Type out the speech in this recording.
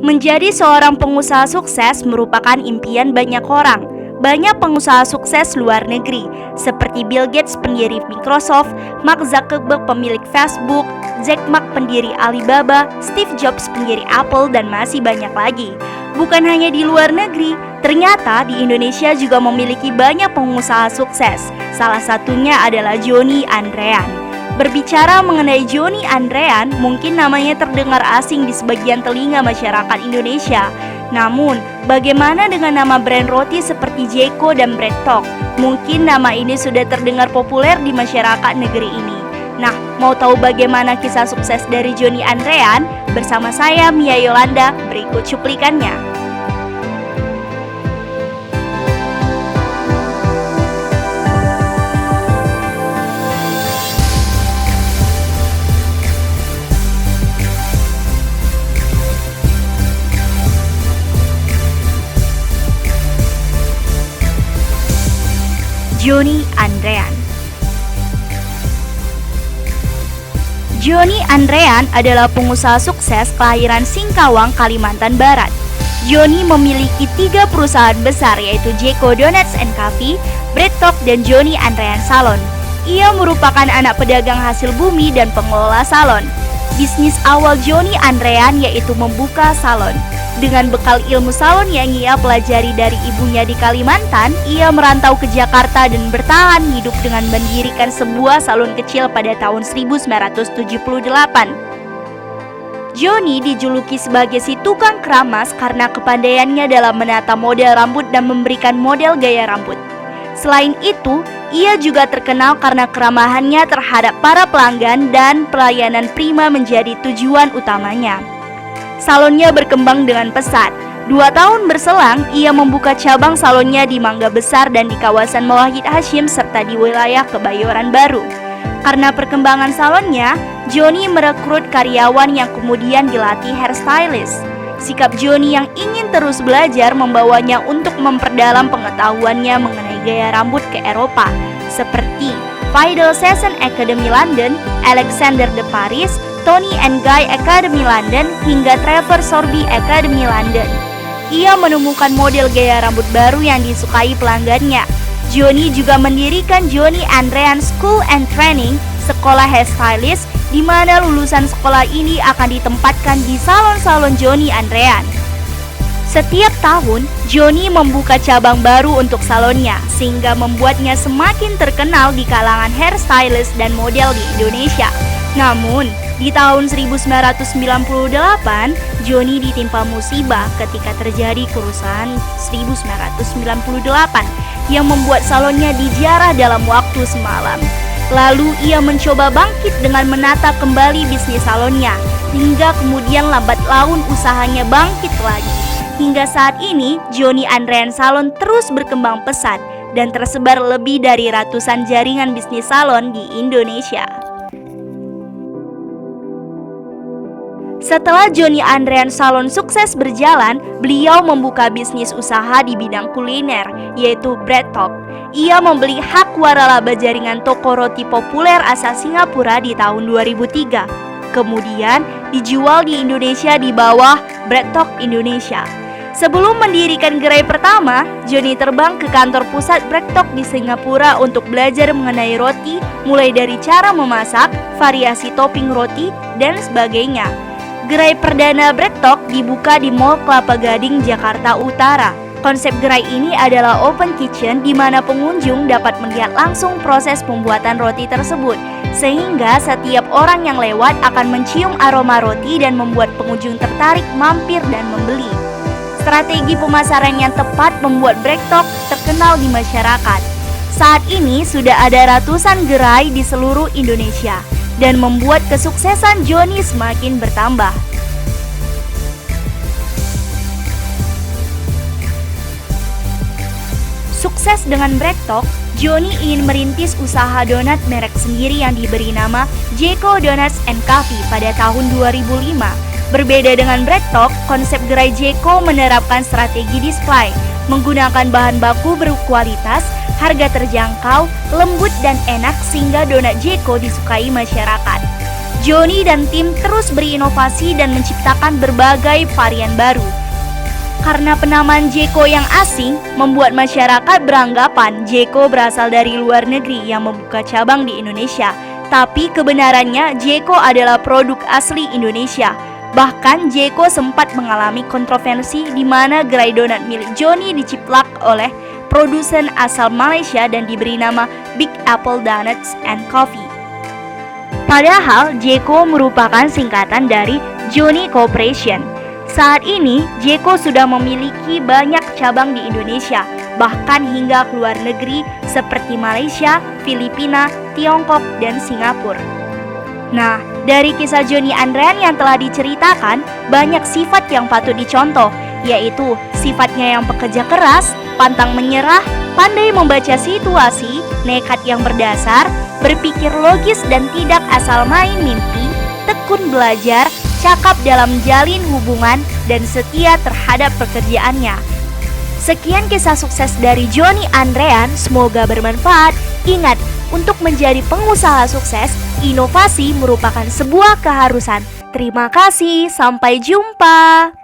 Menjadi seorang pengusaha sukses merupakan impian banyak orang. Banyak pengusaha sukses luar negeri, seperti Bill Gates pendiri Microsoft, Mark Zuckerberg pemilik Facebook, Jack Ma pendiri Alibaba, Steve Jobs pendiri Apple, dan masih banyak lagi. Bukan hanya di luar negeri, ternyata di Indonesia juga memiliki banyak pengusaha sukses. Salah satunya adalah Johnny Andrean. Berbicara mengenai Johnny Andrean, mungkin namanya terdengar asing di sebagian telinga masyarakat Indonesia. Namun, bagaimana dengan nama brand roti seperti Jeko dan BreadTalk? Mungkin nama ini sudah terdengar populer di masyarakat negeri ini. Nah, mau tahu bagaimana kisah sukses dari Johnny Andrean? Bersama saya, Mia Yolanda, berikut cuplikannya. Johnny Andrean. Johnny Andrean adalah pengusaha sukses kelahiran Singkawang, Kalimantan Barat. Johnny memiliki 3 perusahaan besar, yaitu Jeko Donuts and Coffee, BreadTalk, dan Johnny Andrean Salon. Ia merupakan anak pedagang hasil bumi dan pengelola salon. Bisnis awal Johnny Andrean yaitu membuka salon. Dengan bekal ilmu salon yang ia pelajari dari ibunya di Kalimantan, ia merantau ke Jakarta dan bertahan hidup dengan mendirikan sebuah salon kecil pada tahun 1978. Johnny dijuluki sebagai si tukang keramas karena kepandaiannya dalam menata model rambut dan memberikan model gaya rambut. Selain itu, ia juga terkenal karena keramahannya terhadap para pelanggan dan pelayanan prima menjadi tujuan utamanya. Salonnya berkembang dengan pesat. 2 tahun berselang, ia membuka cabang salonnya di Mangga Besar dan di kawasan Mawahid Hashim serta di wilayah Kebayoran Baru. Karena perkembangan salonnya, Johnny merekrut karyawan yang kemudian dilatih hairstylist. Sikap Johnny yang ingin terus belajar membawanya untuk memperdalam pengetahuannya mengenai gaya rambut ke Eropa, seperti Vidal Sassoon Academy London, Alexander de Paris, Tony and Guy Academy London, hingga Trevor Sorbie Academy London. Ia menemukan model gaya rambut baru yang disukai pelanggannya. Johnny juga mendirikan Johnny Andrean School and Training, sekolah hairstylist, di mana lulusan sekolah ini akan ditempatkan di salon-salon Johnny Andrean. Setiap tahun, Johnny membuka cabang baru untuk salonnya, sehingga membuatnya semakin terkenal di kalangan hairstylist dan model di Indonesia. Namun, di tahun 1998, Johnny ditimpa musibah ketika terjadi kerusuhan 1998 yang membuat salonnya dijarah dalam waktu semalam. Lalu ia mencoba bangkit dengan menata kembali bisnis salonnya, hingga kemudian lambat laun usahanya bangkit lagi. Hingga saat ini, Johnny Andrean Salon terus berkembang pesat dan tersebar lebih dari ratusan jaringan bisnis salon di Indonesia. Setelah Johnny Andrean Salon sukses berjalan, beliau membuka bisnis usaha di bidang kuliner, yaitu BreadTalk. Ia membeli hak waralaba jaringan toko roti populer asal Singapura di tahun 2003. Kemudian dijual di Indonesia di bawah BreadTalk Indonesia. Sebelum mendirikan gerai pertama, Johnny terbang ke kantor pusat BreadTalk di Singapura untuk belajar mengenai roti, mulai dari cara memasak, variasi topping roti, dan sebagainya. Gerai perdana BreadTalk dibuka di Mall Kelapa Gading, Jakarta Utara. Konsep gerai ini adalah open kitchen di mana pengunjung dapat melihat langsung proses pembuatan roti tersebut, sehingga setiap orang yang lewat akan mencium aroma roti dan membuat pengunjung tertarik mampir dan membeli. Strategi pemasaran yang tepat membuat BreadTalk terkenal di masyarakat. Saat ini sudah ada ratusan gerai di seluruh Indonesia dan membuat kesuksesan Johnny semakin bertambah. Sukses dengan BreadTalk, Johnny ingin merintis usaha donat merek sendiri yang diberi nama Jeko Donuts and Coffee pada tahun 2005. Berbeda dengan BreadTalk, konsep gerai Jeko menerapkan strategi display, menggunakan bahan baku berkualitas, harga terjangkau, lembut dan enak sehingga donat Jeko disukai masyarakat. Johnny dan tim terus berinovasi dan menciptakan berbagai varian baru. Karena penamaan Jeko yang asing, membuat masyarakat beranggapan Jeko berasal dari luar negeri yang membuka cabang di Indonesia. Tapi kebenarannya Jeko adalah produk asli Indonesia. Bahkan Jeko sempat mengalami kontroversi di mana gerai donat milik Johnny diciplak oleh produsen asal Malaysia dan diberi nama Big Apple Donuts and Coffee. Padahal Jeko merupakan singkatan dari Johnny Corporation. Saat ini Jeko sudah memiliki banyak cabang di Indonesia, bahkan hingga ke luar negeri seperti Malaysia, Filipina, Tiongkok, dan Singapura. Nah, dari kisah Johnny Andrean yang telah diceritakan, banyak sifat yang patut dicontoh, yaitu sifatnya yang pekerja keras, pantang menyerah, pandai membaca situasi, nekat yang berdasar, berpikir logis dan tidak asal main mimpi, tekun belajar, cakap dalam jalin hubungan, dan setia terhadap pekerjaannya. Sekian kisah sukses dari Johnny Andrean, semoga bermanfaat. Ingat, untuk menjadi pengusaha sukses, inovasi merupakan sebuah keharusan. Terima kasih, sampai jumpa.